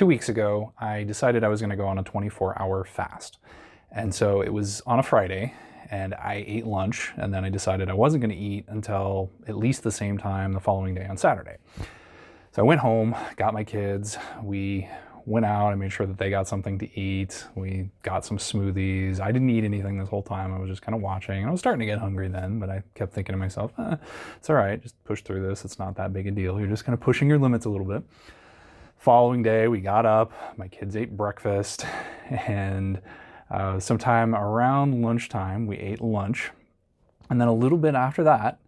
2 weeks ago, I decided I was going to go on a 24-hour fast. And so it was on a Friday, and I ate lunch, and then I decided I wasn't going to eat until at least the same time the following day on Saturday. So I went home, got my kids, we went out, I made sure that they got something to eat, we got some smoothies. I didn't eat anything this whole time, I was just kind of watching, and I was starting to get hungry then, but I kept thinking to myself, it's all right, just push through this, it's not that big a deal, you're just kind of pushing your limits a little bit. Following day, we got up, my kids ate breakfast, and sometime around lunchtime, we ate lunch. And then a little bit after that,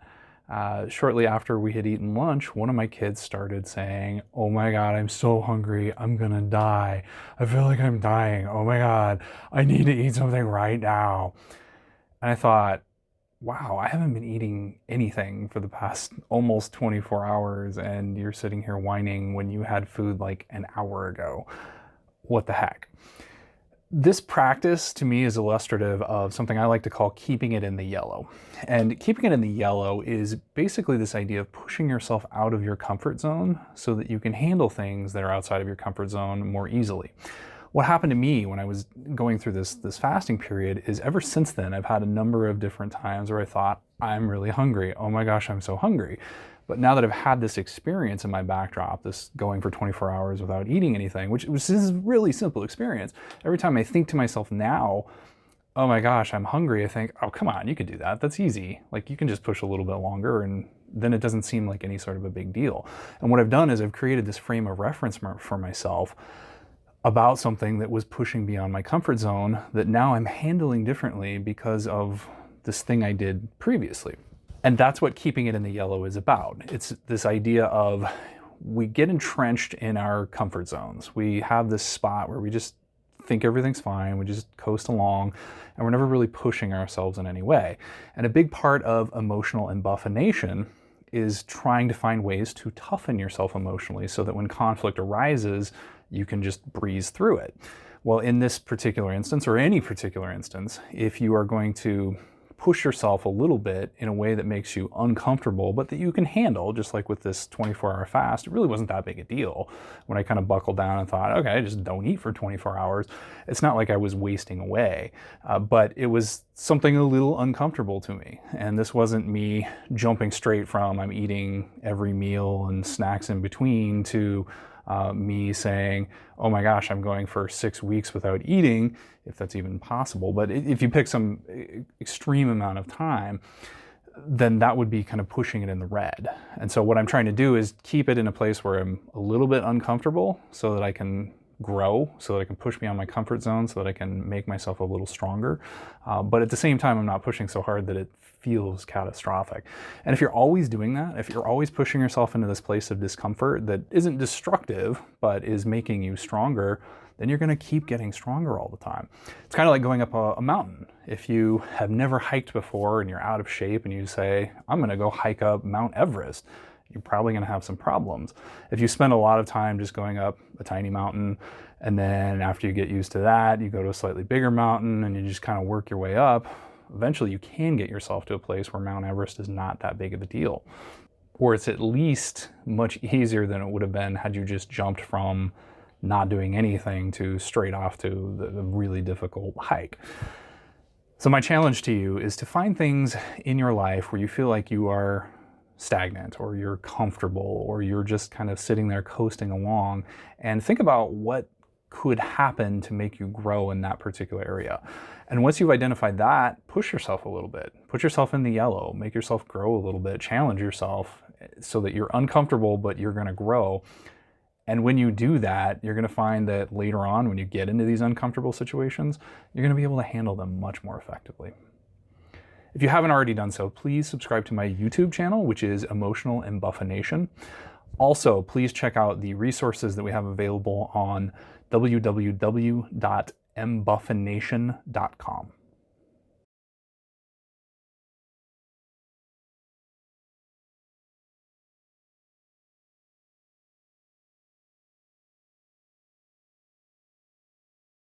shortly after we had eaten lunch, one of my kids started saying, "Oh my God, I'm so hungry, I'm gonna die. I feel like I'm dying. Oh my God, I need to eat something right now." And I thought, wow, I haven't been eating anything for the past almost 24 hours, and you're sitting here whining when you had food like an hour ago. What the heck? This practice to me is illustrative of something I like to call keeping it in the yellow. And keeping it in the yellow is basically this idea of pushing yourself out of your comfort zone so that you can handle things that are outside of your comfort zone more easily. What happened to me when I was going through this fasting period is ever since then, I've had a number of different times where I thought, I'm really hungry. Oh my gosh, I'm so hungry. But now that I've had this experience in my backdrop, this going for 24 hours without eating anything, which is a really simple experience, every time I think to myself now, oh my gosh, I'm hungry, I think, oh, come on, you could do that. That's easy. Like, you can just push a little bit longer, and then it doesn't seem like any sort of a big deal. And what I've done is I've created this frame of reference for myself about something that was pushing beyond my comfort zone that now I'm handling differently because of this thing I did previously. And that's what keeping it in the yellow is about. It's this idea of we get entrenched in our comfort zones. We have this spot where we just think everything's fine, we just coast along, and we're never really pushing ourselves in any way. And a big part of emotional embuffination is trying to find ways to toughen yourself emotionally so that when conflict arises, you can just breeze through it. Well, in this particular instance, or any particular instance, if you are going to push yourself a little bit in a way that makes you uncomfortable, but that you can handle, just like with this 24-hour fast, it really wasn't that big a deal. When I kind of buckled down and thought, okay, just don't eat for 24 hours, it's not like I was wasting away, but it was something a little uncomfortable to me. And this wasn't me jumping straight from I'm eating every meal and snacks in between to me saying, oh my gosh, I'm going for 6 weeks without eating, if that's even possible. But if you pick some extreme amount of time, then that would be kind of pushing it in the red. And so what I'm trying to do is keep it in a place where I'm a little bit uncomfortable so that I can grow, so that I can push beyond my comfort zone, so that I can make myself a little stronger. But at the same time, I'm not pushing so hard that it feels catastrophic. And if you're always doing that, if you're always pushing yourself into this place of discomfort that isn't destructive, but is making you stronger, then you're gonna keep getting stronger all the time. It's kind of like going up a mountain. If you have never hiked before and you're out of shape and you say, I'm gonna go hike up Mount Everest, you're probably going to have some problems. If you spend a lot of time just going up a tiny mountain, and then after you get used to that, you go to a slightly bigger mountain and you just kind of work your way up, eventually you can get yourself to a place where Mount Everest is not that big of a deal. Or it's at least much easier than it would have been had you just jumped from not doing anything to straight off to the really difficult hike. So my challenge to you is to find things in your life where you feel like you are stagnant, or you're comfortable, or you're just kind of sitting there coasting along, and think about what could happen to make you grow in that particular area. And once you've identified that, push yourself a little bit. Put yourself in the yellow, make yourself grow a little bit, challenge yourself so that you're uncomfortable, but you're going to grow. And when you do that, you're going to find that later on, when you get into these uncomfortable situations, you're going to be able to handle them much more effectively. If you haven't already done so, please subscribe to my YouTube channel, which is Emotional Embuffination. Also, please check out the resources that we have available on www.embuffination.com.